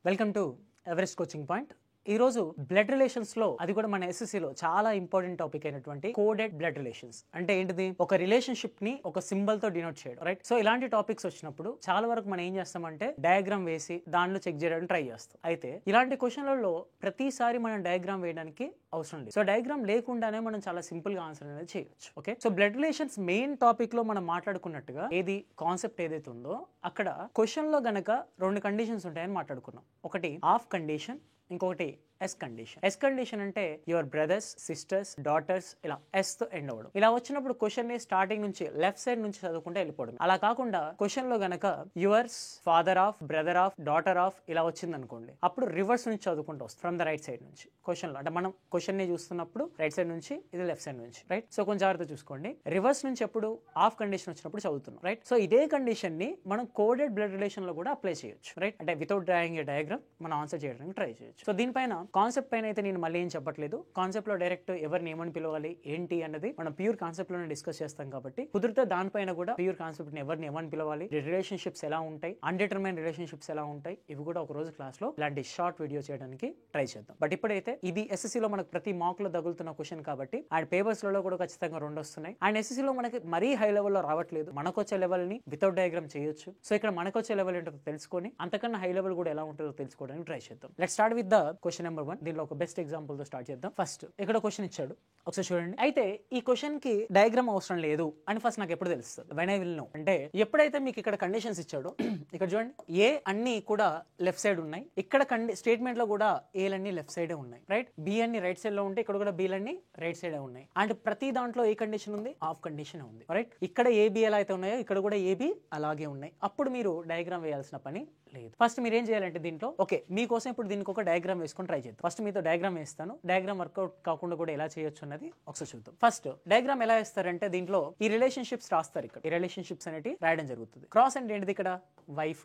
Welcome to Everest coaching point. ఈ రోజు blood relations లో, అది కూడా మన ఎస్ఎస్సి లో చాలా ఇంపార్టెంట్ టాపిక్ అయినటువంటి కోడెడ్ బ్లడ్ రిలేషన్స్. అంటే ఏంటిది? ఒక రిలేషన్షిప్ ని ఒక సింబల్ తో డినోట్ చేయడం, రైట్? సో ఇలాంటి టాపిక్స్ వచ్చినప్పుడు చాలా వరకు మనం ఏం చేస్తామంటే డయాగ్రామ్ వేసి దానిలో చెక్ చేయడానికి ట్రై చేస్తాం. అయితే ఇలాంటి క్వశ్చన్లలో ప్రతిసారి మనం డయాగ్రామ్ వేయడానికి అవసరం లేదు. సో డయాగ్రామ్ లేకుండానే మనం చాలా సింపుల్ గా ఆన్సర్ అనేది చేయొచ్చు. Okay, so blood relations main topic లో మనం మాట్లాడుకున్నట్టుగా ఏది కాన్సెప్ట్ ఏదైతే ఉందో అక్కడ క్వశ్చన్ లో గనక రెండు కండిషన్స్ ఉంటాయని మాట్లాడుకున్నాం. ఒకటి ఆఫ్ కండిషన్, ఇంకొకటి ఎస్ కండిషన్. ఎస్ కండిషన్ అంటే యువర్ బ్రదర్స్, సిస్టర్స్, డాటర్స్, ఇలా ఎస్ తో ఎండ్ అవ్వడం. ఇలా వచ్చినప్పుడు క్వశ్చన్ ని స్టార్టింగ్ నుంచి లెఫ్ట్ సైడ్ నుంచి చదువుకుంటే వెళ్ళిపోవడం. అలా కాకుండా క్వశ్చన్ లో గనక yours, father of, brother of, daughter of ఇలా వచ్చింది అనుకోండి, అప్పుడు రివర్స్ నుంచి చదువుకుంటూ వస్తుంది ఫ్రమ్ ద రైట్ సైడ్ నుంచి. క్వశ్చన్ లో అంటే మనం క్వశ్చన్ ని చూస్తున్నప్పుడు రైట్ సైడ్ నుంచి, ఇది లెఫ్ట్ సైడ్ నుంచి, రైట్? సో కొంచెం జాగ్రత్త చూసుకోండి. రివర్స్ నుంచి ఎప్పుడు ఆఫ్ కండిషన్ వచ్చినప్పుడు చదువుతున్నాం, రైట్? సో ఇదే కండిషన్ ని మనం కోడెడ్ బ్లడ్ రిలేషన్ లో కూడా అప్లై చేయొచ్చు, రైట్? అంటే వితౌట్ డ్రాయింగ్ ఏ డయాగ్రామ్ మనం ఆన్సర్ చేయడానికి ట్రై చేయొచ్చు. సో దీనిపైన కాన్సెప్ట్ పైన అయితే నేను మళ్ళీ ఏం చెప్పట్లేదు. కాన్సెప్ట్ లో డైరెక్ట్ ఎవరిని ఏమని పిలవాలి ఏంటి అన్నది మనం ప్యూర్ కాన్సెప్ట్ లోనే డిస్కస్ చేస్తాం కాబట్టి కుదిరితే దానిపైన కూడా ప్యూర్ కాన్సెప్ట్ ని ఎవరిని ఏమని పిలవాలి, రిలేషన్షిప్స్ ఎలా ఉంటాయి, అన్డిటర్మైన్ రిలేషన్షిప్స్ ఎలా ఉంటాయి, ఇవి కూడా ఒక రోజు క్లాస్ లో ఇలాంటి షార్ట్ వీడియో చేయడానికి ట్రై చేద్దాం. బట్ ఇప్పుడైతే ఇది ఎస్ఎస్సి లో మనకు ప్రతి మాక్ లో తగులుతున్న క్వశ్చన్ కాబట్టి అండ్ పేపర్స్ లో కూడా ఖచ్చితంగా రెండు వస్తున్నాయి. అండ్ ఎస్ఎస్సి లో మనకి మరీ హై లెవెల్ లో రావట్లేదు. మనకొచ్చే లెవెల్ ని వితౌట్ డయాగ్రామ్ చేయొచ్చు. సో ఇక్కడ మనకొచ్చే లెవెల్ ఏంటో తెలుసుకొని అంతకన్నా హై లెవెల్ కూడా ఎలా ఉంటుందో తెలుసుకోవడానికి ట్రై చేద్దాం. Let's start with the question number 1. దీనిలో ఒక బెస్ట్ ఎగ్జాంపుల్ తో స్టార్ట్ చేద్దాం. ఫస్ట్ ఇక్కడ క్వశ్చన్ ఇచ్చాడు, ఒకసారి చూడండి. అయితే ఈ క్వశ్చన్ కి డయాగ్రామ్ అవసరం లేదు అని ఫస్ట్ నాకు ఎప్పుడు తెలుస్తుంది? వెన్ ఐ విల్ నో అంటే ఎప్పుడైతే మీకు ఇక్కడ కండిషన్స్ ఇచ్చాడో ఇక్కడ చూడండి, ఏ అన్ని కూడా లెఫ్ట్ సైడ్ ఉన్నాయి, ఇక్కడ స్టేట్మెంట్ లో కూడా ఏలన్నీ లెఫ్ట్ సైడ్ ఉన్నాయి, రైట్? బి అన్ని రైట్ సైడ్ లో ఉంటే ఇక్కడ కూడా బీలన్నీ రైట్ సైడ్ ఉన్నాయి. అండ్ ప్రతి దాంట్లో ఏ కండిషన్ ఉంది? ఆఫ్ కండిషన్ ఉంది, రైట్? ఇక్కడ ఏబి ఎలా అయితే ఉన్నాయో ఇక్కడ కూడా ఏబి అలాగే ఉన్నాయి. అప్పుడు మీరు డయాగ్రామ్ వేయాల్సిన పని లేదు. ఫస్ట్ మీరు ఏం చేయాలంటే దీంట్లో ఓకే మీకోసం ఇప్పుడు దీనికి ఒక డయాగ్రామ్ వేసుకొని ట్రై చేద్దాం. ఫస్ట్ మీతో డయాగ్రామ్ వేస్తాను. డయాగ్రామ్ వర్కౌట్ కాకుండా కూడా ఎలా చేయొచ్చు అన్నది ఒకసారి చూద్దాం. ఫస్ట్ డయాగ్రామ్ ఎలా వేస్తారంటే దీంట్లో ఈ రిలేషన్షిప్స్ రాస్తారు. ఇక్కడ ఈ రిలేషన్షిప్స్ అనేవి రాయడం జరుగుతుంది. క్రాస్ అంటే ఏంటిది? ఇక్కడ వైఫ్,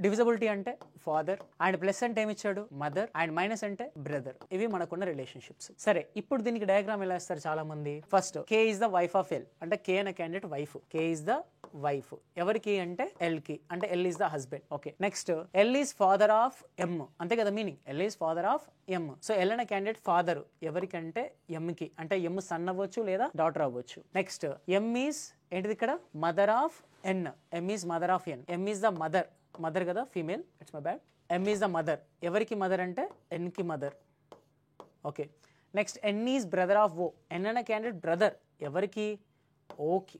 డివిజబిలిటీ అంటే ఫాదర్, అండ్ ప్లస్ అంటే ఏమి ఇచ్చాడు? మదర్, అండ్ మైనస్ అంటే బ్రదర్. ఇవి మనకున్న రిలేషన్షిప్స్. సరే, ఇప్పుడు దీనికి డయాగ్రామ్ ఎలా వేస్తారు చాలా మంది? First K is the wife of L అంటే కే అనే candidate wife. K is the wife ఎవరికి అంటే ఎల్ కి, అంటే L is the husband. Okay, next L is father of M, అంతే కదా meaning? L is father of M. So L అనే candidate father ఎవరికంటే ఎం కి, అంటే ఎం సన్ అవ్వచ్చు లేదా డాటర్ అవ్వచ్చు. నెక్స్ట్ ఎం ఈస్ ఏంటిది ఇక్కడ? Mother of N. M is mother of N. M is the mother, mother కదా female, it's my bad. M is the mother ఎవరికి మదర్ అంటే ఎన్ కి mother. Okay, next N is brother of O. N అనే candidate brother ఎవరికి? ఓకి,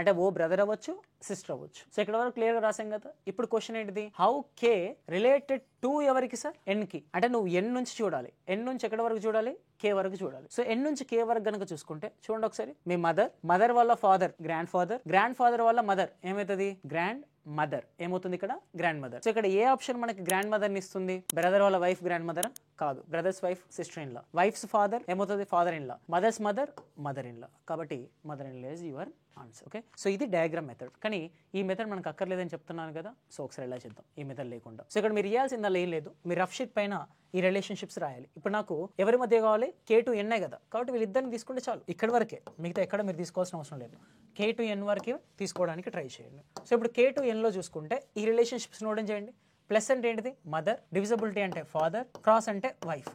అంటే O brother అవ్వచ్చు, sister అవ్వచ్చు. సో ఇక్కడ వరకు క్లియర్ గా రాసాం కదా. ఇప్పుడు క్వశ్చన్ ఏంటిది? హౌ కే రిలేటెడ్ టు ఎవరికి సార్? ఎన్ కి. అంటే నువ్వు ఎన్ నుంచి చూడాలి. ఎన్ నుంచి ఎక్కడ వరకు చూడాలి? కే వరకు చూడాలి. సో ఎన్ నుంచి కే వరకు గనక చూసుకుంటే చూడండి ఒకసారి, మీ మదర్, మదర్ వల్ల father grandfather, grandfather వల్ల మదర్ ఏమవుతుంది? Grandmother. ఏమవుతుంది ఇక్కడ? Grandmother. సో ఇక్కడ ఏ ఆప్షన్ మనకి గ్రాండ్ మదర్ ని ఇస్తుంది? బ్రదర్ వాళ్ళ వైఫ్ గ్రాండ్ మదర్ కాదు, brother's wife sister in law. Wife's father ఏమవుతుంది? Father in law. Mother's mother mother in law. కాబట్టి mother in law is your answer. Okay, so ఇది డయాగ్రామ్ మెథడ్. కానీ ఈ method మనకు అక్కర్లేదని చెప్తున్నాను కదా. సో ఒకసారి ఎలా చేద్దాం ఈ మెథడ్ లేకుండా. సో ఇక్కడ మీరు చేయాల్సిందల్లా ఏం లేదు, మీ రఫ్ షీట్ పైన ఈ రిలేషన్షిప్స్ రాయాలి. ఇప్పుడు నాకు ఎవరి మధ్య కావాలి? కే టు ఎన్ కదా, కాబట్టి వీళ్ళిద్దరిని తీసుకుంటే చాలు. ఇక్కడ వరకే, మిగతా ఎక్కడ మీరు తీసుకోవాల్సిన అవసరం లేదు. కే టు ఎన్ వరకే తీసుకోవడానికి ట్రై చేయండి. సో ఇప్పుడు కే టు ఎన్ లో చూసుకుంటే ఈ రిలేషన్షిప్స్ నోట్ చేయండి. ప్లస్ అంటే ఏంటిది? మదర్, డివిజబిలిటీ అంటే ఫాదర్, క్రాస్ అంటే వైఫ్.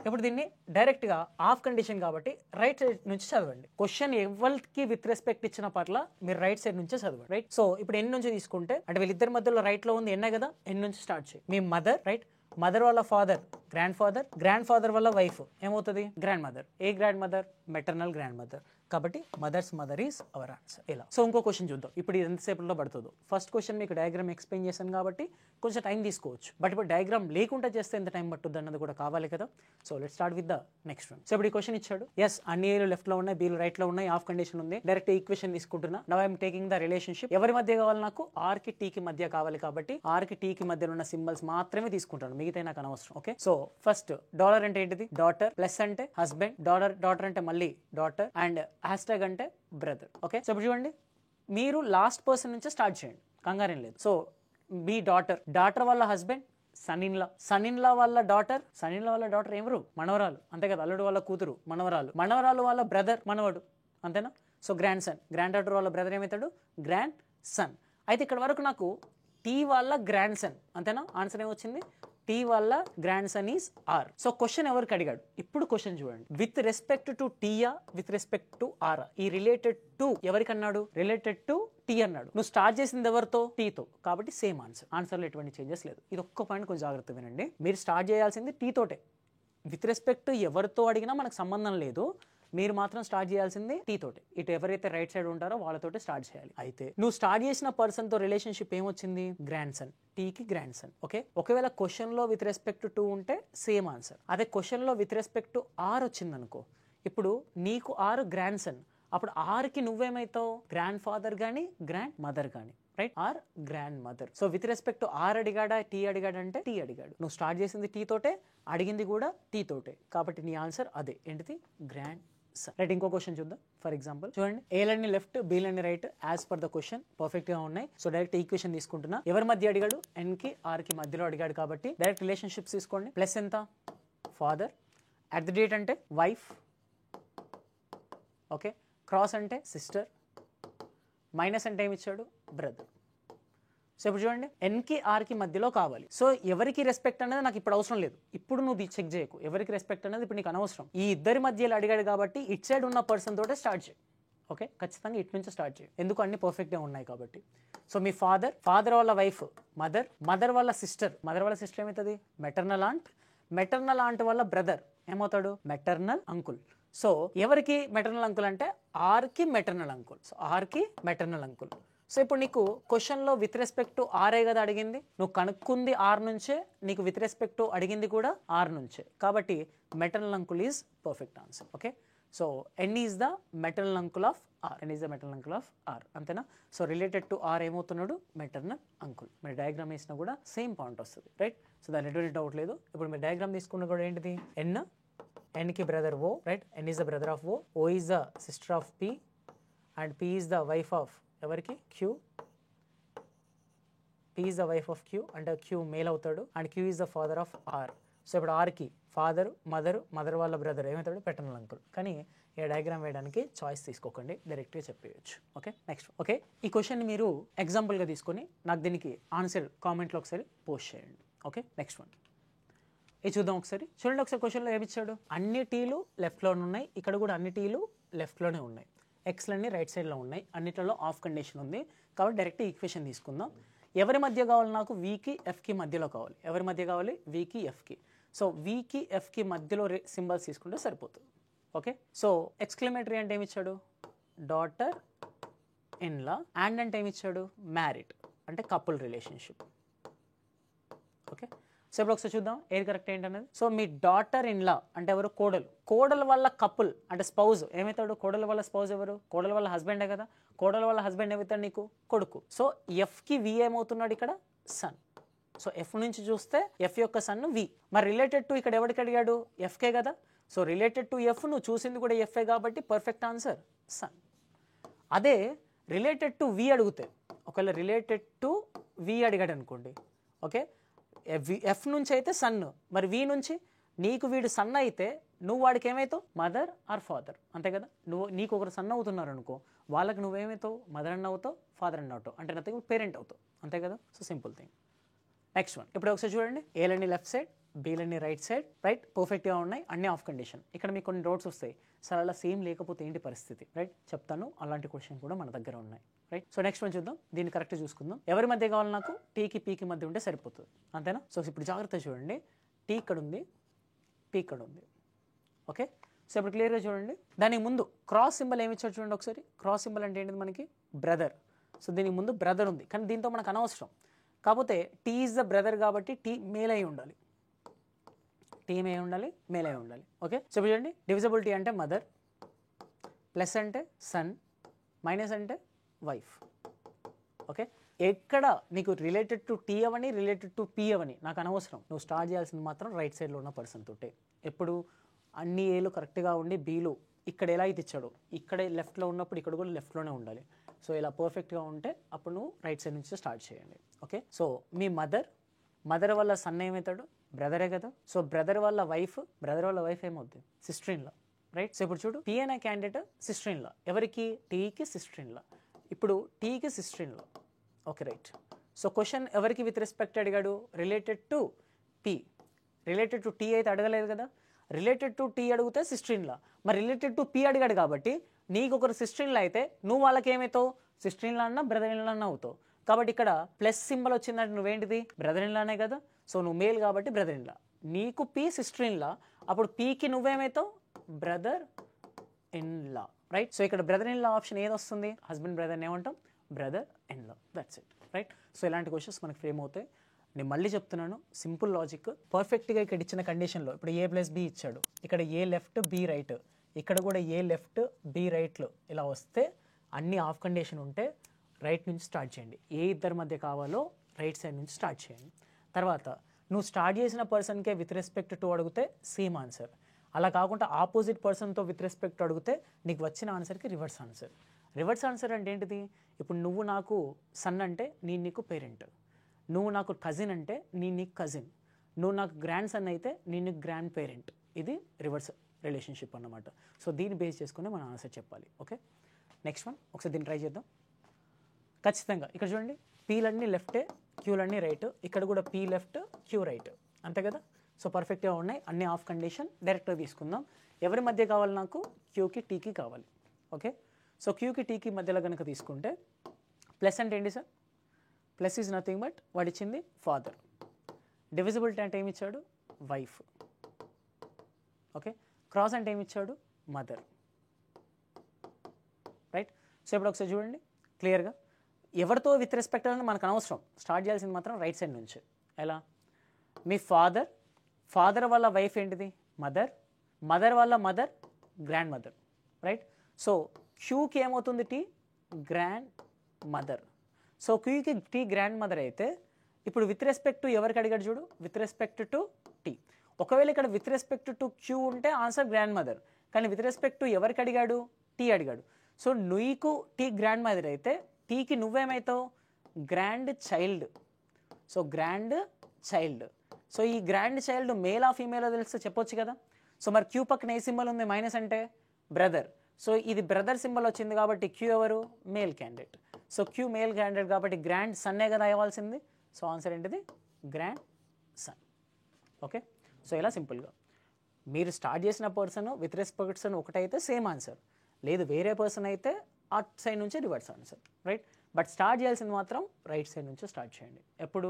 ఇప్పుడు దీన్ని డైరెక్ట్ గా ఆఫ్ కండిషన్ కాబట్టి రైట్ సైడ్ నుంచి చదవండి. క్వశ్చన్ ఎవరికి విత్ రెస్పెక్ట్ ఇచ్చిన పట్ల మీరు రైట్ సైడ్ నుంచే చదవండి, రైట్? సో ఇప్పుడు ఎన్ నుంచి తీసుకుంటే అంటే వీళ్ళిద్దరి మధ్యలో రైట్ లో ఉంది ఎన్నే కదా, ఎన్ నుంచి స్టార్ట్ చేయి. మీ మదర్, రైట్? మదర్ వల్ల father grandfather, grandfather వల్ల వైఫ్ ఏమవుతుంది? Grandmother. ఏ grandmother? Maternal grandmother. కాబట్టి mother's mother is our answer. ఇలా. సో ఇంకో క్వశ్చన్ చూద్దాం. ఇప్పుడు ఇది ఎంతసేపులో పడుతుందో. ఫస్ట్ క్వశ్చన్ మీకు డయాగ్రామ్ ఎక్స్ప్లెయిన్ చేశాను కాబట్టి కొంచెం టైం తీసుకోవచ్చు. బట్ ఇప్పుడు డయాగ్రామ్ లేకుండా చేస్తే ఎంత టైం పట్టుద్ది అన్నది కూడా కావాలి కదా. So let's start with the next one. So ఇప్పుడు ఈ క్వశ్చన్ ఇచ్చాడు. ఎస్, అన్ని ఏలు లెఫ్ట్ లో ఉన్నాయి, బీలు రైట్ లో ఉన్నాయి, ఆఫ్ కండిషన్ ఉంది. డైరెక్ట్ ఈక్వేషన్ తీసుకుంటున్నా. Now I'm taking the relationship. ఎవరి మధ్య కావాలి నాకు? ఆర్ కి టీ కి మధ్య కావాలి కాబట్టి ఆర్ కి టీ కి మధ్యలో ఉన్న సింబల్స్ మాత్రమే తీసుకుంటాను, మిగతా నాకు అనవసరం. ఓకే, సో ఫస్ట్ డాలర్ అంటే ఏంటిది? డాటర్. ప్లస్ అంటే హస్బెండ్. డాటర్ అంటే మళ్ళీ డాటర్, అండ్ హ్యాష్ ట్యాగ్ అంటే బ్రదర్. ఓకే, సో ఇప్పుడు చూడండి, మీరు లాస్ట్ పర్సన్ నుంచే స్టార్ట్ చేయండి, కంగారేం లేదు. సో మీ డాటర్ వల్ల husband son in law, son in law వల్ల డాటర్, సన్ ఇన్ లా వల్ల డాటర్ ఎవరు? మనవరాలు, అంతే కదా. అల్లుడు వాళ్ళ కూతురు మనవరాలు, మనవరాలు వాళ్ళ బ్రదర్ మనవడు, అంతేనా? So grandson, granddaughter వాళ్ళ బ్రదర్ ఏమవుతాడు? Grandson. అయితే ఇక్కడ వరకు నాకు టీ వాళ్ళ గ్రాండ్ సన్, అంతేనా? ఆన్సర్ ఏమొచ్చింది? టీ వల్ల grandson is R. So question ఎవరికి అడిగాడు? ఇప్పుడు క్వశ్చన్ చూడండి, విత్ రెస్పెక్ట్ టు టీయా విత్ రెస్పెక్ట్ టు ఆర్? ఈ రిలేటెడ్ టు ఎవరికి అన్నాడు? రిలేటెడ్ టు టీ అన్నాడు. నువ్వు స్టార్ట్ చేసింది ఎవరితో? టీతో, కాబట్టి సేమ్ ఆన్సర్. ఆన్సర్లో ఎటువంటి చేంజెస్ లేదు. ఇది ఒక్క పాయింట్ కొంచెం జాగ్రత్త వినండి. మీరు స్టార్ట్ చేయాల్సింది టీ తోటే. విత్ రెస్పెక్ట్ ఎవరితో అడిగినా మనకు సంబంధం లేదు, మీరు మాత్రం స్టార్ట్ చేయాల్సింది టీ తోటి. ఇటు ఎవరైతే రైట్ సైడ్ ఉంటారో వాళ్ళతోటి స్టార్ట్ చేయాలి. అయితే నువ్వు స్టార్ట్ చేసిన పర్సన్ తో రిలేషన్షిప్ ఏమొచ్చింది? Grandson. టీకి గ్రాండ్ సన్. ఓకే, ఒకవేళ క్వశ్చన్ లో విత్ రెస్పెక్ట్ టు ఉంటే సేమ్ ఆన్సర్. అదే క్వశ్చన్ లో విత్ రెస్పెక్ట్ టు ఆర్ వచ్చింది అనుకో, ఇప్పుడు నీకు ఆర్ గ్రాండ్ సన్, అప్పుడు ఆర్కి నువ్వేమైతావు? గ్రాండ్ ఫాదర్ కానీ గ్రాండ్ మదర్ కానీ, right? R grandmother. So with respect to R అడిగాడా, టీ అడిగాడు అంటే టీ అడిగాడు. నువ్వు స్టార్ట్ చేసింది టీ తోటే, అడిగింది కూడా టీ తోటే, కాబట్టి నీ ఆన్సర్ అదే. ఏంటిది? Grandson. రైట్, ఇంకో క్వశ్చన్ చూద్దాం. ఫర్ ఎగ్జాంపుల్ చూడండి, ఏలన్నీ లెఫ్ట్, బీలన్నీ right as per the question perfect గా ఉన్నాయి. సో డైరెక్ట్ ఈక్వేషన్ తీసుకుంటున్నా. ఎవరి మధ్య అడిగాడు? ఎన్ కి ఆర్ కి మధ్యలో అడిగాడు కాబట్టి డైరెక్ట్ రిలేషన్షిప్స్ తీసుకోండి. ప్లస్ ఎంత? ఫాదర్. అట్ ది డేట్ అంటే వైఫ్. ఓకే, క్రాస్ అంటే సిస్టర్. మైనస్ అంటే ఏమి ఇచ్చాడు? బ్రదర్. సో ఇప్పుడు చూడండి, ఎన్కి ఆర్కి మధ్యలో కావాలి. సో ఎవరికి రెస్పెక్ట్ అనేది నాకు ఇప్పుడు అవసరం లేదు. ఇప్పుడు నువ్వు చెక్ చేయకు ఎవరికి రెస్పెక్ట్ అనేది ఇప్పుడు నీకు అనవసరం. ఈ ఇద్దరి మధ్యలో అడిగాడు కాబట్టి ఇట్ సైడ్ ఉన్న పర్సన్ తోటే స్టార్ట్ చేయి. ఓకే, ఖచ్చితంగా ఇటు నుంచి స్టార్ట్ చేయి, ఎందుకు అన్ని పర్ఫెక్ట్గా ఉన్నాయి కాబట్టి. సో మీ ఫాదర్, ఫాదర్ వాళ్ళ వైఫ్ మదర్, మదర్ వాళ్ళ సిస్టర్, మదర్ వాళ్ళ సిస్టర్ ఏమవుతుంది? Maternal aunt. మెటర్నల్ ఆంట్ వాళ్ళ బ్రదర్ ఏమవుతాడు? Maternal uncle. సో ఎవరికి మెటర్నల్ అంకుల్ అంటే ఆర్కి మెటర్నల్ అంకుల్. సో ఆర్కి మెటర్నల్ అంకుల్. సో ఇప్పుడు నీకు క్వశ్చన్లో విత్ రెస్పెక్ట్ టు ఆరే కదా అడిగింది, నువ్వు కనుక్కుంది ఆర్ నుంచే, నీకు విత్ రెస్పెక్ట్ టు అడిగింది కూడా ఆర్ నుంచే, కాబట్టి maternal uncle is perfect answer. Okay, so N is the maternal uncle of R. N is the maternal uncle of R, అంతేనా? సో రిలేటెడ్ టు ఆర్ ఏమవుతున్నాడు? Maternal uncle. మీరు diagram వేసినా కూడా same point వస్తుంది, right? So దాని ఎటువంటి doubt లేదు. ఇప్పుడు మీరు డయాగ్రామ్ తీసుకున్న కూడా ఏంటిది? ఎన్, ఎన్కి brother O, right? N is the brother of O is the sister of P, and P is the wife of ఎవరికి? Q. P is the wife of Q, అంటే క్యూ మేల్ అవుతాడు, and Q is the father of R. So ఇప్పుడు ఆర్కి father, mother, mother వాళ్ళ brother ఏమవుతాడు? Paternal uncle. కానీ ఈ diagram వేయడానికి చాయిస్ తీసుకోకండి, డైరెక్ట్గా చెప్పేయచ్చు. Okay, next. ఓకే, ఈ క్వశ్చన్ మీరు ఎగ్జాంపుల్గా తీసుకొని నాకు దీనికి ఆన్సర్ కామెంట్లో ఒకసారి పోస్ట్ చేయండి. ఓకే, నెక్స్ట్ వన్ ఇది చూద్దాం ఒకసారి. చూడండి ఒకసారి క్వశ్చన్లో ఏమిచ్చాడు? అన్ని టీలు లెఫ్ట్లోనే ఉన్నాయి, ఇక్కడ కూడా అన్ని టీలు లెఫ్ట్లోనే ఉన్నాయి, ఎక్స్లన్నీ రైట్ సైడ్లో ఉన్నాయి, అన్నిట్లలో ఆఫ్ కండిషన్ ఉంది, కాబట్టి డైరెక్ట్ ఈక్వేషన్ తీసుకుందాం. ఎవరి మధ్య కావాలి నాకు? వీకి ఎఫ్కి మధ్యలో కావాలి. ఎవరి మధ్య కావాలి? వీకి ఎఫ్కి. సో వీకి ఎఫ్కి మధ్యలో సింబల్స్ తీసుకుంటే సరిపోతుంది. ఓకే, సో ఎక్స్క్లమేటరీ అంటే ఏమి ఇచ్చాడు? Daughter in law. అండ్ అంటే ఏమి ఇచ్చాడు? మ్యారిడ్, అంటే కపుల్ రిలేషన్షిప్. ఓకే, సో ఇప్పుడు ఒకసారి చూద్దాం ఏది కరెక్ట్ ఏంటనేది. సో మీ డాటర్ ఇన్ లా అంటే ఎవరు? కోడలు. కోడల వల్ల కపుల్ అంటే స్పౌజ్ ఏమవుతాడు? కోడల వల్ల స్పౌజ్ ఎవరు? కోడల వల్ల హస్బెండే కదా. కోడల వల్ల హస్బెండ్ ఏమవుతాడు? నీకు కొడుకు. సో ఎఫ్కి వి ఏమవుతున్నాడు ఇక్కడ? సన్. సో ఎఫ్ నుంచి చూస్తే ఎఫ్ యొక్క సన్ వి. మరి రిలేటెడ్ టు ఇక్కడ ఎవరికి అడిగాడు? ఎఫ్కే కదా. సో రిలేటెడ్ టు ఎఫ్, నువ్వు చూసింది కూడా ఎఫ్ఏ కాబట్టి పర్ఫెక్ట్ ఆన్సర్ సన్. అదే రిలేటెడ్ టు వి అడిగితే, ఒకవేళ రిలేటెడ్ టు వి అడిగాడు అనుకోండి, ఓకే, ఎఫ్ నుంచి అయితే సన్, మరి వి నుంచి నీకు వీడు సన్ అయితే నువ్వు వాడికి ఏమవుతావు? మదర్ ఆర్ ఫాదర్, అంతే కదా. నీకు ఒకరు సన్ అవుతున్నారు అనుకో, వాళ్ళకి నువ్వేమవుతావు? మదర్ అన్న అవుతావు, ఫాదర్ అన్న అవుతావు, అంటే నథింగ్ పేరెంట్ అవుతావు, అంతే కదా. So simple thing. Next one ఇప్పుడు ఒకసారి చూడండి, ఏలన్నీ లెఫ్ట్ సైడ్, బీలన్నీ రైట్ సైడ్, రైట్ పర్ఫెక్ట్గా ఉన్నాయి, అన్ని ఆఫ్ కండిషన్. ఇక్కడ మీకు కొన్ని డౌట్స్ వస్తాయి, సార్ అలా సేమ్ లేకపోతే ఏంటి పరిస్థితి, రైట్ చెప్తాను. అలాంటి క్వశ్చన్ కూడా మన దగ్గర ఉన్నాయి, రైట్. సో నెక్స్ట్ వన్ చూద్దాం, దీన్ని కరెక్ట్ చూసుకుందాం. ఎవరి మధ్య కావాలి నాకు? టీకి పీకి మధ్య ఉంటే సరిపోతుంది, అంతేనా. సో ఇప్పుడు జాగ్రత్త చూడండి, టీ ఇక్కడ ఉంది, పీ ఇక్కడ ఉంది, ఓకే. సో ఇప్పుడు క్లియర్గా చూడండి, దానికి ముందు క్రాస్ సింబల్ ఏమి ఇచ్చాడు చూడండి ఒకసారి. క్రాస్ సింబల్ అంటే ఏంటిది మనకి? బ్రదర్. సో దీనికి ముందు బ్రదర్ ఉంది, కానీ దీంతో మనకు అనవసరం. కాకపోతే టీ ఈజ్ ద బ్రదర్ కాబట్టి టీ మేల్ అయి ఉండాలి, టీ ఏ ఉండాలి? మేల్ అయి ఉండాలి, ఓకే. సో చూడండి, డివిజబిలిటీ అంటే మదర్, ప్లస్ అంటే సన్, మైనస్ అంటే వైఫ్, ఓకే. ఎక్కడ నీకు రిలేటెడ్ టు టీ అవని, రిలేటెడ్ టు పీ అవని నాకు అనవసరం. నువ్వు స్టార్ట్ చేయాల్సింది మాత్రం రైట్ సైడ్లో ఉన్న పర్సన్ తోటే. ఎప్పుడు అన్ని ఏలు కరెక్ట్గా ఉండి బీలు ఇక్కడ ఎలా అయితే ఇచ్చాడో ఇక్కడ లెఫ్ట్లో ఉన్నప్పుడు ఇక్కడ కూడా లెఫ్ట్లోనే ఉండాలి. సో ఇలా పర్ఫెక్ట్గా ఉంటే అప్పుడు నువ్వు రైట్ సైడ్ నుంచి స్టార్ట్ చేయండి, ఓకే. సో మీ మదర్ వల్ల సన్ ఏమవుతాడు? బ్రదరే కదా. సో బ్రదర్ వల్ల వైఫ్ ఏమవుతుంది? Sister in law, right. So ఇప్పుడు చూడు, టీ అనే క్యాండిడేట్ సిస్టర్ ఇన్ లా. ఎవరికి? టీకి సిస్టర్ ఇన్ లా. ఇప్పుడు టీకి sister in law, okay right. So question ఎవరికి విత్ రెస్పెక్ట్ అడిగాడు? Related to P. Related to T అయితే అడగలేదు కదా, రిలేటెడ్ టు టీ అడిగితే సిస్టర్ ఇన్ లా, మరి రిలేటెడ్ టు పి అడిగాడు కాబట్టి నీకు ఒకరు సిస్టర్ ఇన్ లా అయితే నువ్వు వాళ్ళకి ఏమవుతావు, సిస్టర్ ఇన్ లా అన్నా బ్రదర్ ఇన్ లా అన్నా అవుతావు. కాబట్టి ఇక్కడ ప్లస్ సింబల్ వచ్చిందంటే నువ్వేంటిది బ్రదర్ ఇన్ లానే కదా, సో నువ్వు మేల్ కాబట్టి బ్రదర్ ఇన్ లా. నీకు పి సిస్టర్ ఇన్ లా, అప్పుడు పీకి నువ్వేమవుతావు brother in law, right. So ఇక్కడ బ్రదర్ ఇన్ లా ఆప్షన్ ఏది వస్తుంది, హస్బెండ్ బ్రదర్ని ఏమంటాం brother in law, that's it, right. So ఇలాంటి క్వశ్చన్స్ మనకి ఫ్రేమ్ అవుతాయి. నేను మళ్ళీ చెప్తున్నాను, సింపుల్ లాజిక్. పర్ఫెక్ట్గా ఇక్కడ ఇచ్చిన కండిషన్లో ఇప్పుడు ఏ ప్లస్ బి ఇచ్చాడు, ఇక్కడ ఏ లెఫ్ట్ బి రైట్, ఇక్కడ కూడా ఏ లెఫ్ట్ బి రైట్లో ఇలా వస్తే అన్ని ఆఫ్ కండిషన్ ఉంటే రైట్ నుంచి స్టార్ట్ చేయండి. ఏ ఇద్దరి మధ్య కావాలో రైట్ సైడ్ నుంచి స్టార్ట్ చేయండి. తర్వాత నువ్వు స్టార్ట్ చేసిన పర్సన్కే విత్ రెస్పెక్ట్ టు అడిగితే సేమ్ ఆన్సర్, అలా కాకుండా ఆపోజిట్ పర్సన్తో విత్ రెస్పెక్ట్ అడిగితే నీకు వచ్చిన ఆన్సర్కి రివర్స్ ఆన్సర్. రివర్స్ ఆన్సర్ అంటే ఏంటిది, ఇప్పుడు నువ్వు నాకు సన్ అంటే నేను నీకు పేరెంట్, నువ్వు నాకు కజిన్ అంటే నేను నీకు కజిన్, నువ్వు నాకు గ్రాండ్ సన్ అయితే నేను నీకు గ్రాండ్ పేరెంట్. ఇది రివర్స్ రిలేషన్షిప్ అన్నమాట. సో దీన్ని బేస్ చేసుకుని మనం ఆన్సర్ చెప్పాలి. ఓకే, నెక్స్ట్ వన్ ఒకసారి దీన్ని ట్రై చేద్దాం. ఖచ్చితంగా ఇక్కడ చూడండి, పీలన్నీ లెఫ్టే, క్యూలన్నీ రైట్, ఇక్కడ కూడా పీ లెఫ్ట్ క్యూ రైట్, అంతే కదా. సో పర్ఫెక్ట్గా ఉన్నాయి, అన్ని ఆఫ్ కండిషన్. డైరెక్ట్గా తీసుకుందాం. ఎవరి మధ్య కావాలి నాకు, క్యూకి టీకి కావాలి. ఓకే, సో క్యూకి టీకి మధ్యలో కనుక తీసుకుంటే ప్లస్ అంటే ఏంటి sir, plus is nothing but వాడిచ్చింది ఫాదర్. డివిజిబిలిటీ అంటే ఏమి ఇచ్చాడు, వైఫ్. ఓకే, క్రాస్ అంటే ఏమి ఇచ్చాడు, మదర్, రైట్. సో ఇప్పుడు ఒకసారి చూడండి క్లియర్గా, ఎవరితో విత్ రెస్పెక్ట్ అని మనకు అనవసరం, స్టార్ట్ చేయాల్సింది మాత్రం రైట్ సైడ్ నుంచి. ఎలా, మీ ఫాదర్, ఫాదర్ వాళ్ళ వైఫ్ ఏంటిది మదర్, మదర్ వాళ్ళ mother grandmother, right. So క్యూకి ఏమవుతుంది టీ, గ్రాండ్ మదర్. సో క్యూకి టీ గ్రాండ్ మదర్ అయితే ఇప్పుడు విత్ రెస్పెక్ట్ టు ఎవరికి అడిగాడు చూడు, విత్ రెస్పెక్ట్ టు టీ. ఒకవేళ ఇక్కడ విత్ రెస్పెక్ట్ టు క్యూ ఉంటే ఆన్సర్ గ్రాండ్ మదర్, కానీ విత్ రెస్పెక్ట్ టు ఎవరికి అడిగాడు, టీ అడిగాడు. సో నీకు టీ గ్రాండ్ మదర్ అయితే టీకి నువ్వేమవుతావు grandchild. So grandchild. So ఈ గ్రాండ్ చైల్డ్ మేలా ఫీమేలా తెలిస్తే చెప్పొచ్చు కదా. సో మరి క్యూ పక్కన ఏ సింబల్ ఉంది, మైనస్ అంటే బ్రదర్. సో ఇది బ్రదర్ సింబల్ వచ్చింది కాబట్టి క్యూ ఎవరు, male candidate. So Q male candidate కాబట్టి గ్రాండ్ సన్నే కదా అవ్వాల్సింది. సో ఆన్సర్ ఏంటిది గ్రాండ్ సన్. ఓకే, సో ఇలా సింపుల్గా మీరు స్టార్ట్ చేసిన పర్సన్ విత్ రెస్పెక్ట్స్ ఒకటైతే సేమ్ ఆన్సర్, లేదు వేరే పర్సన్ అయితే ఆ సైడ్ నుంచి reverse answer, right. But start చేయాల్సింది మాత్రం రైట్ సైడ్ నుంచి స్టార్ట్ చేయండి. ఎప్పుడు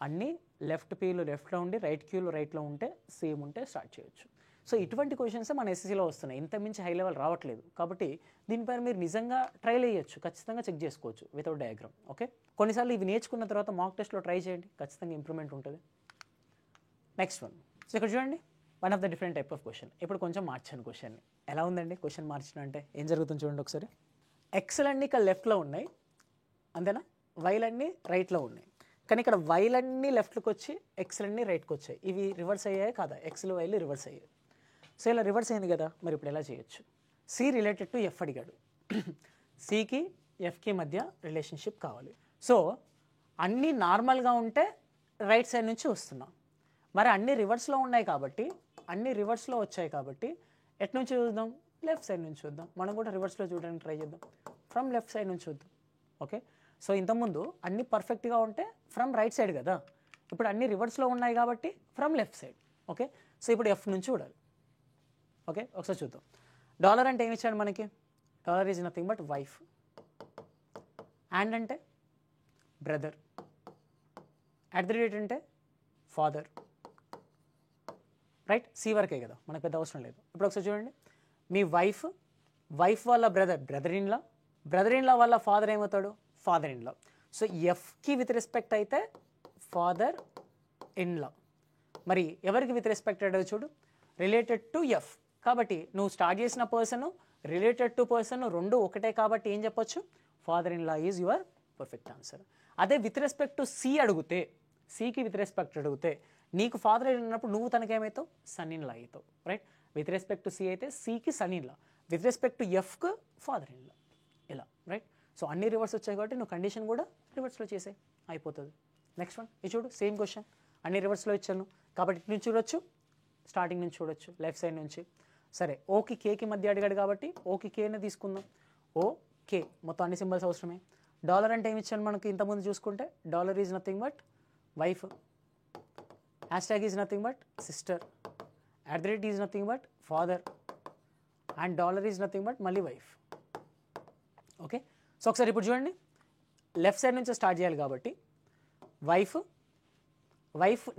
అన్నీ లెఫ్ట్ పీలు లెఫ్ట్లో ఉండి రైట్ క్యూలు రైట్లో ఉంటే సేమ్ ఉంటే స్టార్ట్ చేయొచ్చు. సో ఇటువంటి క్వశ్చన్స్ మన ఎస్ఎస్సీలో వస్తున్నాయి, ఇంత మించి హై లెవెల్ రావట్లేదు. కాబట్టి దీనిపైన మీరు నిజంగా ట్రైల్ వేయచ్చు, ఖచ్చితంగా చెక్ చేసుకోవచ్చు వితౌట్ డయాగ్రామ్. ఓకే, కొన్నిసార్లు ఇవి నేర్చుకున్న తర్వాత మాక్ టెస్ట్లో ట్రై చేయండి, ఖచ్చితంగా ఇంప్రూవ్మెంట్ ఉంటుంది. నెక్స్ట్ వన్, సో ఇక్కడ చూడండి, one of the different type of question. ఇప్పుడు కొంచెం మార్చాను క్వశ్చన్ని. ఎలా ఉందండి క్వశ్చన్ మార్చిన అంటే ఏం జరుగుతుంది చూడండి ఒకసారి. ఎక్స్లన్నీ ఇక్కడ లెఫ్ట్లో ఉన్నాయి అంతేనా, వైలన్నీ రైట్లో ఉన్నాయి. కానీ ఇక్కడ వైలన్నీ లెఫ్ట్కి వచ్చి ఎక్స్లన్నీ రైట్కి వచ్చాయి. ఇవి రివర్స్ అయ్యాయి కాదా, ఎక్స్లు వైలు రివర్స్ అయ్యాయి. సో ఇలా రివర్స్ అయింది కదా, మరి ఇప్పుడు ఎలా చేయొచ్చు. సి రిలేటెడ్ టు ఎఫ్ అడిగాడు, సికి ఎఫ్కి మధ్య రిలేషన్షిప్ కావాలి. సో అన్నీ నార్మల్గా ఉంటే రైట్ సైడ్ నుంచి వస్తున్నాం, మరి అన్నీ రివర్స్లో ఉన్నాయి కాబట్టి, అన్నీ రివర్స్లో వచ్చాయి కాబట్టి ఎట్ నుంచి చూద్దాం, లెఫ్ట్ సైడ్ నుంచి చూద్దాం. మనం కూడా రివర్స్లో చూడడానికి ట్రై చేద్దాం, ఫ్రమ్ లెఫ్ట్ సైడ్ నుంచి చూద్దాం. ఓకే, సో ఇంతకుముందు అన్నీ పర్ఫెక్ట్గా ఉంటే ఫ్రమ్ రైట్ సైడ్ కదా, ఇప్పుడు అన్నీ రివర్స్లో ఉన్నాయి కాబట్టి from left side. Okay, so ఇప్పుడు ఎఫ్ నుంచి చూడాలి. ఓకే, ఒకసారి చూద్దాం. డాలర్ అంటే ఏమి ఇచ్చాడు మనకి, dollar is nothing but wife. And అంటే బ్రదర్. అట్ ది రేట్ అంటే ఫాదర్, రైట్. సి వరకే కదా, మనకు పెద్ద అవసరం లేదు. ఇప్పుడు ఒకసారి చూడండి, మీ వైఫ్, వైఫ్ వాళ్ళ brother brother in law, brother in law వాళ్ళ ఫాదర్ ఏమవుతాడు ఫాదర్ ఇన్ లా. సో ఎఫ్కి విత్ రెస్పెక్ట్ అయితే ఫాదర్ ఇన్ లా, మరి ఎవరికి విత్ రెస్పెక్ట్ అంటే చూడు రిలేటెడ్ టు ఎఫ్. కాబట్టి నువ్వు స్టార్ట్ చేసిన పర్సన్ రిలేటెడ్ టు పర్సన్ రెండు ఒకటే కాబట్టి ఏం చెప్పొచ్చు, father in law is your perfect answer. అదే విత్ రెస్పెక్ట్ టు సి అడిగితే, సికి విత్ రెస్పెక్ట్ అడిగితే నీకు ఫాదర్ ఇన్ ఉన్నప్పుడు నువ్వు తనకేమవుతావు సన్ ఇన్ లా అవుతావు, right. With respect to C అయితే సికి son in law, with respect to ఎఫ్కు ఫాదర్ ఇన్ లా, ఇలా, రైట్. సో అన్ని రివర్స్ వచ్చాయి కాబట్టి నువ్వు కండిషన్ కూడా రివర్స్లో చేసే అయిపోతుంది. నెక్స్ట్ వన్ ఇది చూడు, సేమ్ క్వశ్చన్, అన్ని రివర్స్లో ఇచ్చాను కాబట్టి ఇటు నుంచి చూడొచ్చు, స్టార్టింగ్ నుంచి చూడొచ్చు లెఫ్ట్ సైడ్ నుంచి. సరే, ఓకి కేకి మధ్య అడిగాడు కాబట్టి ఓకి కేనే తీసుకుందాం. ఓ కే మొత్తం అన్ని సింబల్స్ అవసరమే. డాలర్ అంటే ఏమి ఇచ్చాను మనకి ఇంతకుముందు చూసుకుంటే, dollar is nothing but wife. Hash is nothing but sister, @ is nothing but father, and dollar is nothing but మళ్ళీ వైఫ్. ఓకే, సో ఒకసారి ఇప్పుడు చూడండి, లెఫ్ట్ సైడ్ నుంచి స్టార్ట్ చేయాలి కాబట్టి వైఫ్,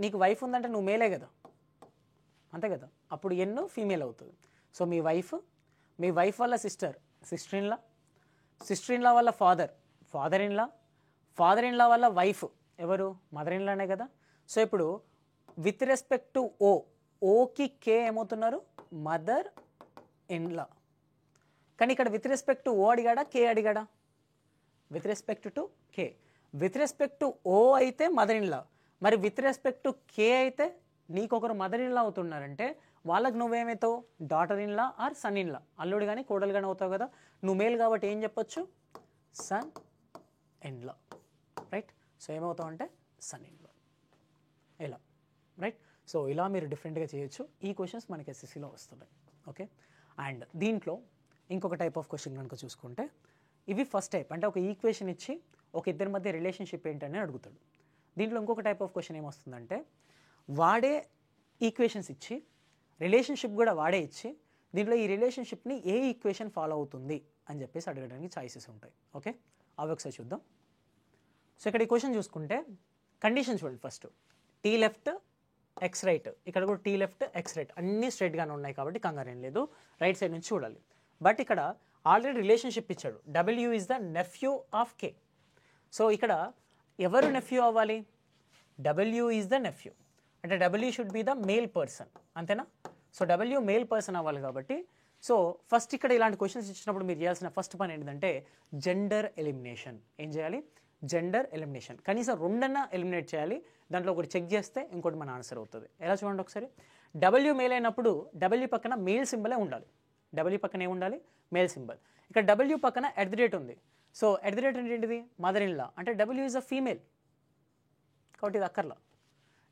నీకు వైఫ్ ఉందంటే నువ్వు మేలే కదా, అంతే కదా, అప్పుడు ఎన్నో ఫీమేల్ అవుతుంది. సో మీ వైఫ్ వల్ల సిస్టర్ ఇన్ లా వల్ల ఫాదర్ ఇన్ లా వల్ల వైఫ్ ఎవరు, మదర్ ఇన్ లానే కదా. సో ఇప్పుడు విత్ రెస్పెక్ట్ టు ఓకి కే ఏమవుతున్నారు, మదర్ ఇన్ లా. కానీ ఇక్కడ విత్ రెస్పెక్ట్ టు ఓ అడిగాడా, కే అడిగాడా, with respect to K. With respect to O అయితే మదర్ ఇన్ లా, మరి విత్ రెస్పెక్ట్ టు కే అయితే నీకొకరు మదర్ ఇన్ లా అవుతున్నారంటే వాళ్ళకి నువ్వేమవుతావు, daughter in law or son in law, అల్లుడు కానీ కోడలు కానీ అవుతావు కదా. నువ్వు మేల్ కాబట్టి ఏం చెప్పొచ్చు, son in law, right. So ఏమవుతావు అంటే సన్ ఇన్ లా, ఇలా, రైట్. సో ఇలా మీరు డిఫరెంట్గా చేయొచ్చు. ఈ క్వశ్చన్స్ మనకి ఎస్ఎస్సిలో వస్తున్నాయి. ఓకే, అండ్ దీంట్లో ఇంకొక టైప్ ఆఫ్ క్వశ్చన్ కనుక చూసుకుంటే, ఇవి ఫస్ట్ టైప్, అంటే ఒక ఈక్వేషన్ ఇచ్చి ఒక ఇద్దరి మధ్య రిలేషన్షిప్ ఏంటని అడుగుతాడు. దీంట్లో ఇంకొక టైప్ ఆఫ్ క్వశ్చన్ ఏమొస్తుందంటే, వాడే ఈక్వేషన్స్ ఇచ్చి రిలేషన్షిప్ కూడా వాడే ఇచ్చి దీంట్లో ఈ రిలేషన్షిప్ని ఏ ఈక్వేషన్ ఫాలో అవుతుంది అని చెప్పేసి అడగడానికి ఛాయిసెస్ ఉంటాయి. ఓకే, అవి ఒకసారి చూద్దాం. సో ఇక్కడ ఈ క్వశ్చన్ చూసుకుంటే కండిషన్ చూడండి. First T left X right, ఇక్కడ కూడా టీ లెఫ్ట్ ఎక్స్ రైట్ అన్నీ స్ట్రైట్గానే ఉన్నాయి కాబట్టి కంగారు ఏం లేదు, రైట్ సైడ్ నుంచి చూడాలి. బట్ ఇక్కడ ఆల్రెడీ రిలేషన్షిప్ ఇచ్చాడు, W is the nephew of K. So ఇక్కడ ఎవరు నెఫ్యూ అవ్వాలి, డబ్ల్యూ ఈజ్ ద నెఫ్యూ, అంటే W should be the male person, అంతేనా. సో డబ్ల్యూ మేల్ పర్సన్ అవ్వాలి కాబట్టి, సో ఫస్ట్ ఇక్కడ ఇలాంటి క్వశ్చన్స్ ఇచ్చినప్పుడు మీరు చేయాల్సిన ఫస్ట్ పని ఏంటంటే జెండర్ ఎలిమినేషన్. ఏం చేయాలి, జెండర్ ఎలిమినేషన్. కనీసం రెండన్నా ఎలిమినేట్ చేయాలి. దాంట్లో ఒకటి చెక్ చేస్తే ఇంకోటి మన ఆన్సర్ అవుతుంది. ఎలా చూడండి ఒకసారి, డబ్ల్యూ మేల్ అయినప్పుడు డబ్ల్యూ పక్కన మేల్ సింబలే ఉండాలి, డబ్ల్యూ పక్కన ఏముండాలి, మేల్ సింబల్. ఇక్కడ డబ్ల్యూ పక్కన @ ఉంది. సో @ అంటే ఏంటిది, మదర్ ఇన్ లా, అంటే డబ్ల్యూ ఈజ్ అ ఫీమేల్ కాబట్టి ఇది అక్కర్లా.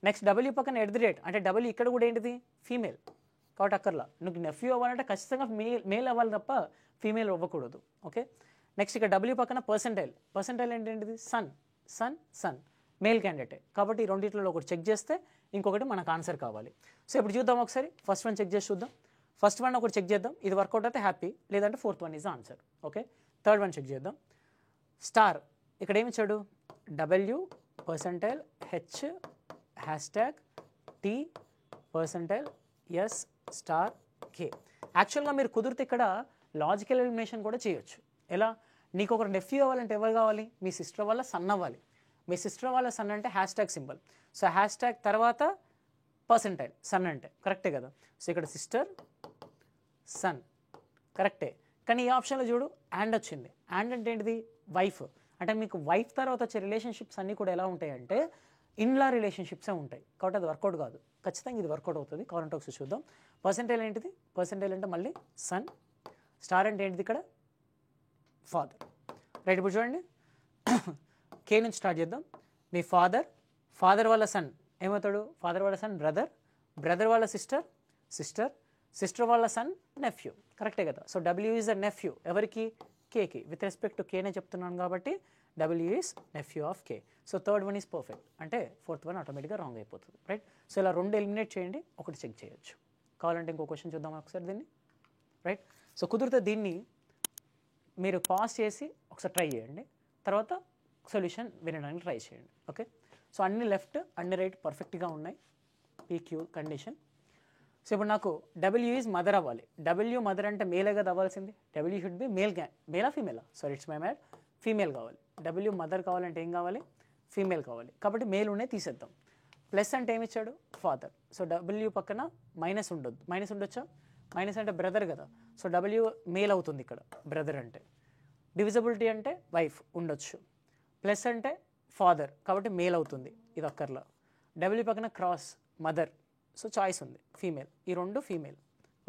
నెక్స్ట్ డబ్ల్యూ పక్కన @ అంటే డబ్ల్యూ ఇక్కడ కూడా ఏంటిది, ఫీమేల్ కాబట్టి అక్కర్లా. నువ్వు నెఫ్యూ అవ్వాలంటే ఖచ్చితంగా మేల్ అవ్వాలి తప్ప ఫీమేల్ అవ్వకూడదు. ఓకే, నెక్స్ట్ ఇక్కడ డబ్ల్యూ పక్కన పర్సెంటైల్ ఏంటిది, సన్ మేల్ క్యాండిడేటే కాబట్టి ఈ రెండిట్లో ఒకటి చెక్ చేస్తే ఇంకొకటి మనకు ఆన్సర్ కావాలి. సో ఇప్పుడు చూద్దాం ఒకసారి, ఫస్ట్ వన్ చెక్ చేసి చూద్దాం. ఫస్ట్ వన్ ఒకటి చెక్ చేద్దాం, ఇది వర్కౌట్ అయితే హ్యాపీ, లేదంటే fourth one is answer. Okay, third one check చేద్దాం. స్టార్ ఇక్కడ ఏమి ఇచ్చాడు, W percentile H hashtag T percentile S star K. యాక్చువల్గా మీరు కుదిరితే ఇక్కడ లాజికల్ ఎలిమినేషన్ కూడా చేయొచ్చు. ఎలా, నీకు ఒకరు నెఫ్యూ అవ్వాలంటే ఎవరు కావాలి, మీ సిస్టర్ వల్ల సన్ అవ్వాలి. మీ సిస్టర్ వాళ్ళ సన్ అంటే హ్యాష్ట్యాగ్ సింబల్. సో హ్యాష్ట్యాగ్ తర్వాత పర్సెంటైల్ సన్ అంటే కరెక్టే కదా. సో ఇక్కడ సిస్టర్ సన్ కరెక్టే. కానీ ఈ ఆప్షన్లో చూడు అండ్ వచ్చింది. అండ్ అంటే ఏంటిది, వైఫ్. అంటే మీకు వైఫ్ తర్వాత వచ్చే రిలేషన్షిప్స్ అన్నీ కూడా ఎలా ఉంటాయంటే ఇన్లా రిలేషన్షిప్సే ఉంటాయి కాబట్టి అది వర్కౌట్ కాదు. ఖచ్చితంగా ఇది వర్కౌట్ అవుతుంది. కావాలంటే ఒకసారి చూద్దాం. పర్సెంటైల్ ఏంటిది, పర్సెంటైల్ అంటే మళ్ళీ సన్. స్టార్ అంటే ఏంటిది ఇక్కడ ఫాదర్. రైట్, ఇప్పుడు చూడండి కే నుంచి స్టార్ట్ చేద్దాం. మీ ఫాదర్ వాళ్ళ సన్ ఏమవుతాడు, ఫాదర్ వాళ్ళ సన్ బ్రదర్ వాళ్ళ సిస్టర్ వాళ్ళ సన్ నెఫ్యూ. కరెక్టే కదా. So W is the nephew ఎవరికి, కేకి. విత్ రెస్పెక్ట్ టు కేనే చెప్తున్నాను కాబట్టి W is nephew of K. So third one is perfect, అంటే ఫోర్త్ వన్ ఆటోమేటిక్గా రాంగ్ అయిపోతుంది. రైట్, సో ఇలా రెండు ఎలిమినేట్ చేయండి, ఒకటి చెక్ చేయొచ్చు. కావాలంటే ఇంకో క్వశ్చన్ చూద్దాం ఒకసారి దీన్ని. రైట్, సో కుదిరితే దీన్ని మీరు పాస్ చేసి ఒకసారి ట్రై చేయండి, తర్వాత సొల్యూషన్ వినడానికి ట్రై చేయండి. ఓకే, సో అన్ని లెఫ్ట్ అన్ని రైట్ పర్ఫెక్ట్గా ఉన్నాయి. P Q condition. సో ఇప్పుడు నాకు డబ్ల్యూ ఈజ్ మదర్ అవ్వాలి. డబ్ల్యూ మదర్ అంటే మేలే కదా అవ్వాల్సింది. డబ్ల్యూ షుడ్ బి మేలా ఫీమేలా, sorry it's my mad, female కావాలి. డబ్ల్యూ మదర్ కావాలంటే ఏం కావాలి, ఫీమేల్ కావాలి. కాబట్టి మేల్ ఉన్నాయి తీసేద్దాం. ప్లస్ అంటే ఏమి ఇచ్చాడు, ఫాదర్. సో డబ్ల్యూ పక్కన మైనస్ ఉండొద్దు. మైనస్ ఉండొచ్చా, మైనస్ అంటే బ్రదర్ కదా. సో డబ్ల్యూ మేల్ అవుతుంది ఇక్కడ బ్రదర్ అంటే. డివిజిబిలిటీ అంటే వైఫ్ ఉండొచ్చు. ప్లస్ అంటే ఫాదర్ కాబట్టి మేల్ అవుతుంది, ఇది అక్కర్లా. డబ్ల్యూ పక్కన క్రాస్ మదర్, సో చాయిస్ ఉంది ఫీమేల్. ఈ రెండు ఫీమేల్.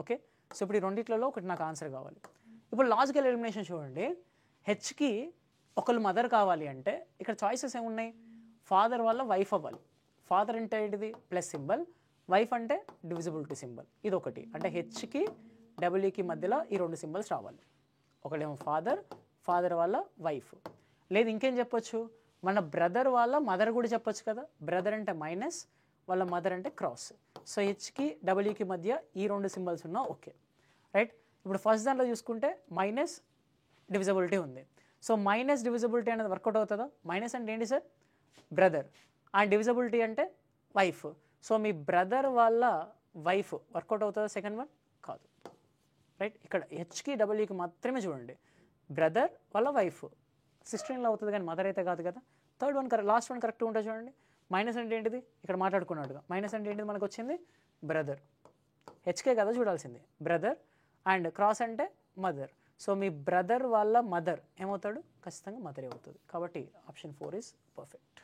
ఓకే, సో ఇప్పుడు ఈ రెండిట్లలో ఒకటి నాకు ఆన్సర్ కావాలి. ఇప్పుడు లాజికల్ ఎలిమినేషన్ చూడండి. హెచ్కి ఒకళ్ళు మదర్ కావాలి అంటే ఇక్కడ చాయిసెస్ ఏమున్నాయి, ఫాదర్ వల్ల వైఫ్ అవ్వాలి. ఫాదర్ అంటే ఏంటిది ప్లస్ సింబల్, వైఫ్ అంటే డివిజిబిలిటీ సింబల్. ఇది ఒకటి, అంటే హెచ్కి డబ్ల్యూకి మధ్యలో ఈ రెండు సింబల్స్ రావాలి. ఒకటేమో ఫాదర్ వాళ్ళ వైఫ్. లేదు ఇంకేం చెప్పొచ్చు, మన బ్రదర్ వాళ్ళ మదర్ కూడా చెప్పొచ్చు కదా. బ్రదర్ అంటే మైనస్, వాళ్ళ మదర్ అంటే క్రాస్. సో హెచ్కి డబ్ల్యూకి మధ్య ఈ రెండు సింబల్స్ ఉన్నా ఓకే, రైట్. ఇప్పుడు ఫస్ట్ దాంట్లో చూసుకుంటే మైనస్ డివిజబిలిటీ ఉంది. సో మైనస్ డివిజబిలిటీ అనేది వర్కౌట్ అవుతుందా? మైనస్ అంటే ఏంటి సార్? బ్రదర్. అండ్ డివిజబిలిటీ అంటే వైఫ్. సో మీ బ్రదర్ వాళ్ళ వైఫ్ వర్కౌట్ అవుతుందా సెకండ్ వన్? కాదు, రైట్. ఇక్కడ హెచ్కి డబ్ల్యూకి మాత్రమే చూడండి, బ్రదర్ వాళ్ళ వైఫ్, సిస్టర్ ఇన్ లా అవుతుంది కానీ మదర్ అయితే కాదు కదా. Third one correct, last one కరెక్ట్గా ఉంటుంది చూడండి. మైనస్ అంటే ఏంటిది? ఇక్కడ మాట్లాడుకున్నట్టుగా మైనస్ అంటే ఏంటిది మనకు వచ్చింది? బ్రదర్. హెచ్కే కదా చూడాల్సింది, బ్రదర్. అండ్ క్రాస్ అంటే మదర్. సో మీ బ్రదర్ వాళ్ళ మదర్ ఏమవుతాడు? ఖచ్చితంగా మదర్ అవుతుంది. కాబట్టి ఆప్షన్ 4 ఈజ్ పర్ఫెక్ట్.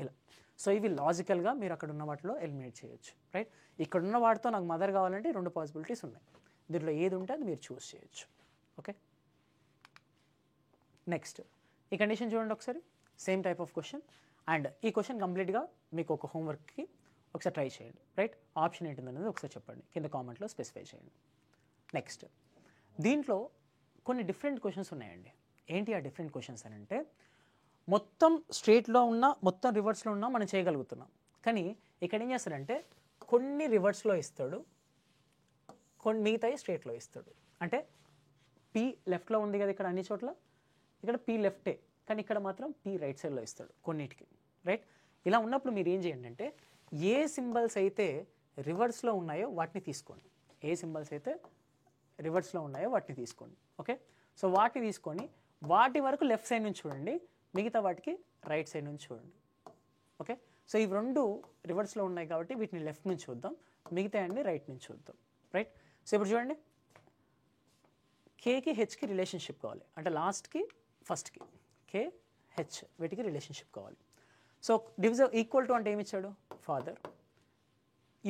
ఇలా. సో ఇవి లాజికల్గా మీరు అక్కడ ఉన్న వాటిలో ఎలిమినేట్ చేయొచ్చు, రైట్. ఇక్కడ ఉన్న వాటితో నాకు మదర్ కావాలంటే 2 పాసిబిలిటీస్ ఉన్నాయి. దీంట్లో ఏది ఉంటే అది మీరు చూస్ చేయొచ్చు. ఓకే, నెక్స్ట్ ఈ కండిషన్ చూడండి ఒకసారి. Same type of question. And ఈ క్వశ్చన్ కంప్లీట్గా మీకు ఒక హోంవర్క్కి ఒకసారి ట్రై చేయండి, రైట్. ఆప్షన్ ఏంటిదనేది ఒకసారి చెప్పండి, కింద కామెంట్లో స్పెసిఫై చేయండి. నెక్స్ట్ దీంట్లో కొన్ని డిఫరెంట్ క్వశ్చన్స్ ఉన్నాయండి. ఏంటి ఆ డిఫరెంట్ క్వశ్చన్స్ అని అంటే, మొత్తం స్ట్రేట్లో ఉన్న మొత్తం రివర్స్లో ఉన్నా మనం చేయగలుగుతున్నాం. కానీ ఇక్కడ ఏం చేస్తాడంటే కొన్ని రివర్స్లో ఇస్తాడు, కొన్ని మిగతాయి స్ట్రేట్లో ఇస్తాడు. అంటే పీ లెఫ్ట్లో ఉంది కదా ఇక్కడ అన్ని చోట్ల, ఇక్కడ పీ లెఫ్టే, కానీ ఇక్కడ మాత్రం పీ రైట్ సైడ్లో ఇస్తాడు కొన్నిటికి, రైట్. ఇలా ఉన్నప్పుడు మీరు ఏం చేయండి అంటే, ఏ సింబల్స్ అయితే రివర్స్లో ఉన్నాయో వాటిని తీసుకోండి. ఏ సింబల్స్ అయితే రివర్స్లో ఉన్నాయో వాటిని తీసుకోండి. ఓకే, సో వాటిని తీసుకొని వాటి వరకు లెఫ్ట్ సైడ్ నుంచి చూడండి, మిగతా వాటికి రైట్ సైడ్ నుంచి చూడండి. ఓకే, సో ఇవి రెండు రివర్స్లో ఉన్నాయి కాబట్టి వీటిని లెఫ్ట్ నుంచి చూద్దాం, మిగతా అన్ని రైట్ నుంచి చూద్దాం, రైట్. సో ఇప్పుడు చూడండి, కేకి హెచ్కి రిలేషన్షిప్ కావాలి అంటే లాస్ట్కి ఫస్ట్కి కే హెచ్ వీటికి రిలేషన్షిప్ కావాలి. సో ఈక్వల్ టు అంటే ఏమి ఇచ్చాడు? ఫాదర్.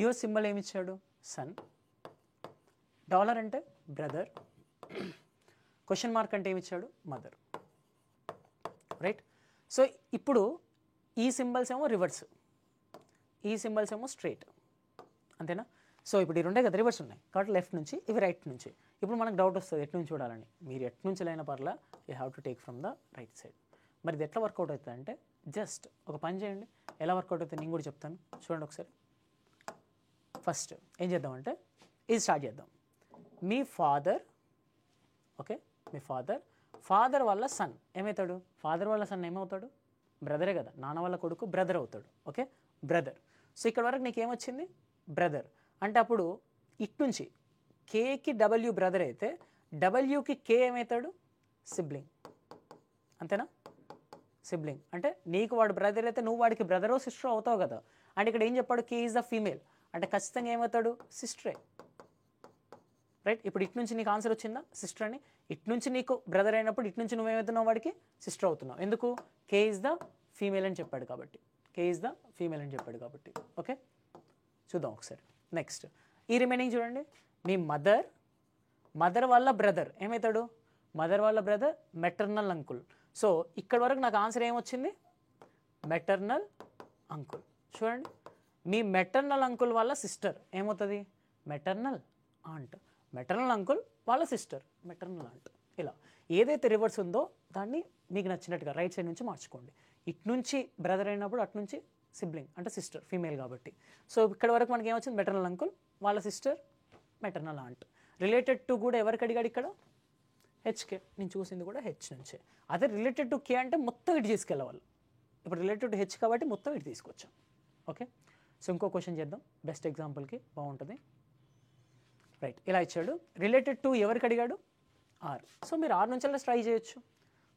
యువర్ సింబల్ ఏమి ఇచ్చాడు? సన్. డాలర్ అంటే బ్రదర్. క్వశ్చన్ మార్క్ అంటే ఏమి ఇచ్చాడు? Mother, right. సో ఇప్పుడు ఈ సింబల్స్ ఏమో రివర్స్, ఈ సింబల్స్ ఏమో స్ట్రైట్, అంతేనా? సో ఇప్పుడు ఈ రెండే కదా రివర్స్ ఉన్నాయి కాబట్టి లెఫ్ట్ నుంచి, ఇవి రైట్ నుంచి. ఇప్పుడు మనకు డౌట్ వస్తుంది ఎటు నుంచి చూడాలని. మీరు ఎటు నుంచి అయినా పర్లా, you have to take from the right side. మరి ఇది ఎట్లా వర్కౌట్ అవుతుంది అంటే, జస్ట్ ఒక పని చేయండి, ఎలా వర్కౌట్ అవుతుంది నేను కూడా చెప్తాను చూడండి ఒకసారి. ఫస్ట్ ఏం చేద్దామంటే ఇది స్టార్ట్ చేద్దాం. మీ ఫాదర్, ఓకే, మీ ఫాదర్ వాళ్ళ సన్ ఏమవుతాడు? ఫాదర్ వాళ్ళ సన్ ఏమవుతాడు? బ్రదరే కదా, నాన్న వాళ్ళ కొడుకు బ్రదర్ అవుతాడు. Okay, brother. సో ఇక్కడ వరకు నీకు ఏమొచ్చింది? బ్రదర్. అంటే అప్పుడు ఇటు నుంచి కేకి డబ్ల్యూ బ్రదర్ అయితే డబ్ల్యూకి కే ఏమవుతాడు? సిబ్లింగ్, అంతేనా? సిబ్లింగ్ అంటే నీకు వాడు బ్రదర్ అయితే నువ్వు వాడికి బ్రదరో సిస్టర్ అవుతావు కదా. అంటే ఇక్కడ ఏం చెప్పాడు? కే ఈజ్ ద ఫీమేల్ అంటే ఖచ్చితంగా ఏమవుతాడు? సిస్టరే, రైట్. ఇప్పుడు ఇటు నుంచి నీకు ఆన్సర్ వచ్చిందా? సిస్టర్ అని. ఇటు నుంచి నీకు బ్రదర్ అయినప్పుడు ఇటు నుంచి నువ్వేమవుతున్నావు? వాడికి సిస్టర్ అవుతున్నావు. ఎందుకు? కే ఈజ్ ద ఫీమేల్ అని చెప్పాడు కాబట్టి, కే ఈజ్ ద ఫీమేల్ అని చెప్పాడు కాబట్టి. ఓకే, చూద్దాం ఒకసారి. నెక్స్ట్ ఈ రిమైనింగ్ చూడండి. మీ మదర్ వాళ్ళ బ్రదర్ ఏమవుతాడు? మదర్ వాళ్ళ బ్రదర్ మెటర్నల్ అంకుల్. సో ఇక్కడ వరకు నాకు ఆన్సర్ ఏమొచ్చింది? Maternal uncle. చూడండి, మీ మెటర్నల్ అంకుల్ వాళ్ళ సిస్టర్ ఏమవుతుంది? Maternal aunt. మెటర్నల్ అంకుల్ వాళ్ళ సిస్టర్ మెటర్నల్ ఆంట్. ఇలా ఏదైతే రివర్స్ ఉందో దాన్ని మీకు నచ్చినట్టుగా రైట్ సైడ్ నుంచి మార్చుకోండి. ఇటు నుంచి బ్రదర్ అయినప్పుడు అటు నుంచి సిబ్లింగ్ అంటే సిస్టర్ ఫీమేల్ కాబట్టి. సో ఇక్కడ వరకు మనకి ఏమొచ్చింది? మెటర్నల్ అంకుల్ వాళ్ళ sister maternal aunt. Related to కూడా ఎవరికి అడిగాడు ఇక్కడ? హెచ్కే. నేను చూసింది కూడా హెచ్ నుంచే. అదే రిలేటెడ్ టు కే అంటే మొత్తం ఇటు తీసుకెళ్ళవాలి. ఇప్పుడు రిలేటెడ్ టు హెచ్ కాబట్టి మొత్తం ఇటు తీసుకొచ్చాం. ఓకే, సో ఇంకో క్వశ్చన్ చేద్దాం బెస్ట్ ఎగ్జాంపుల్కి, బాగుంటుంది. రైట్, ఇలా ఇచ్చాడు. రిలేటెడ్ టు ఎవరికి అడిగాడు? ఆర్. సో మీరు ఆర్ నుంచి ట్రై చేయొచ్చు.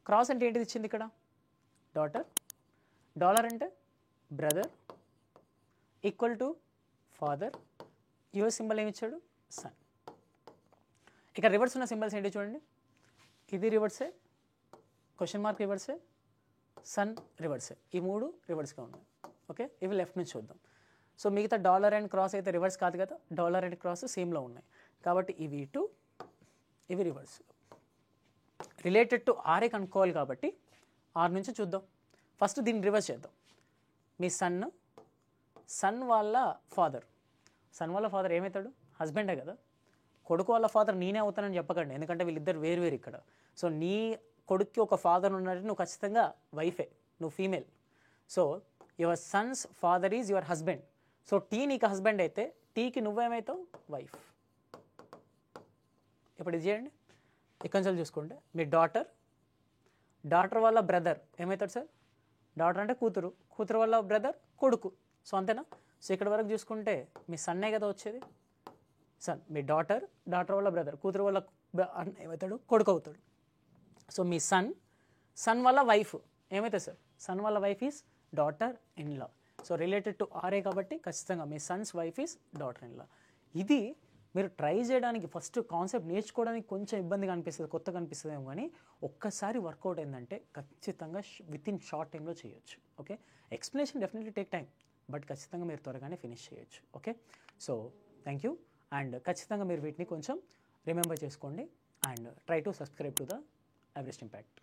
క్రాస్ అంటే ఏంటిది ఇచ్చింది ఇక్కడ? డాటర్. డాలర్ అంటే brother. Equal to father. Your symbol ఏమి ఇచ్చాడు? సన్. ఇక్కడ రివర్స్ ఉన్న సింబల్స్ ఏంటి చూడండి. ఇది రివర్సే, క్వశ్చన్ మార్క్ రివర్సే, సన్ రివర్సే. ఈ మూడు రివర్స్గా ఉన్నాయి. ఓకే, ఇవి లెఫ్ట్ నుంచి చూద్దాం. సో మిగతా డాలర్ అండ్ క్రాస్ అయితే రివర్స్ కాదు కదా, డాలర్ అండ్ క్రాస్ సేమ్లో ఉన్నాయి కాబట్టి ఇవి ఇటు, ఇవి రివర్స్. రిలేటెడ్ టు ఆరే కనుక్కోవాలి కాబట్టి ఆర్ నుంచి చూద్దాం. ఫస్ట్ దీన్ని రివర్స్ చేద్దాం. మీ సన్ వాళ్ళ ఫాదర్ ఏమవుతాడు? హస్బెండే కదా. కొడుకు వాళ్ళ ఫాదర్ నేనే అవుతానని చెప్పకండి, ఎందుకంటే వీళ్ళిద్దరు వేరు ఇక్కడ. సో నీ కొడుక్కి ఒక ఫాదర్ ఉన్నట్టు నువ్వు ఖచ్చితంగా వైఫే, నువ్వు female. So your son's father is your husband. So T నీకు హస్బెండ్ అయితే టీకి నువ్వేమవుతావు వైఫ్. ఇప్పుడు ఇది చేయండి, ఇక్కడ నుంచి చూసుకుంటే మీ డాటర్ వాళ్ళ బ్రదర్ ఏమవుతాడు సార్? డాటర్ అంటే కూతురు, కూతురు వాళ్ళ బ్రదర్ కొడుకు. సో అంతేనా? సో ఇక్కడ వరకు చూసుకుంటే మీ సన్నే కదా వచ్చేది, సన్. మీ డాటర్ వాళ్ళ బ్రదర్, కూతురు వాళ్ళ ఏమవుతాడు? కొడుకు అవుతాడు. సో మీ సన్ వాళ్ళ వైఫ్ ఏమవుతుంది సార్? సన్ వాళ్ళ wife is daughter in law. So related to ఆర్ఏ కాబట్టి ఖచ్చితంగా మీ son's wife is daughter in law. ఇది మీరు ట్రై చేయడానికి ఫస్ట్ కాన్సెప్ట్ నేర్చుకోవడానికి కొంచెం ఇబ్బందిగా అనిపిస్తుంది, కొత్తగా అనిపిస్తుంది ఏమో, కానీ ఒక్కసారి వర్కౌట్ అయిందంటే ఖచ్చితంగా విత్ ఇన్ షార్ట్ టైంలో చేయొచ్చు. Okay, explanation definitely take time, but ఖచ్చితంగా మీరు త్వరగానే ఫినిష్ చేయొచ్చు. Okay, so thank you. And ఖచ్చితంగా మీరు వీటిని కొంచెం రిమెంబర్ చేసుకోండి and try to subscribe to the Everest impact.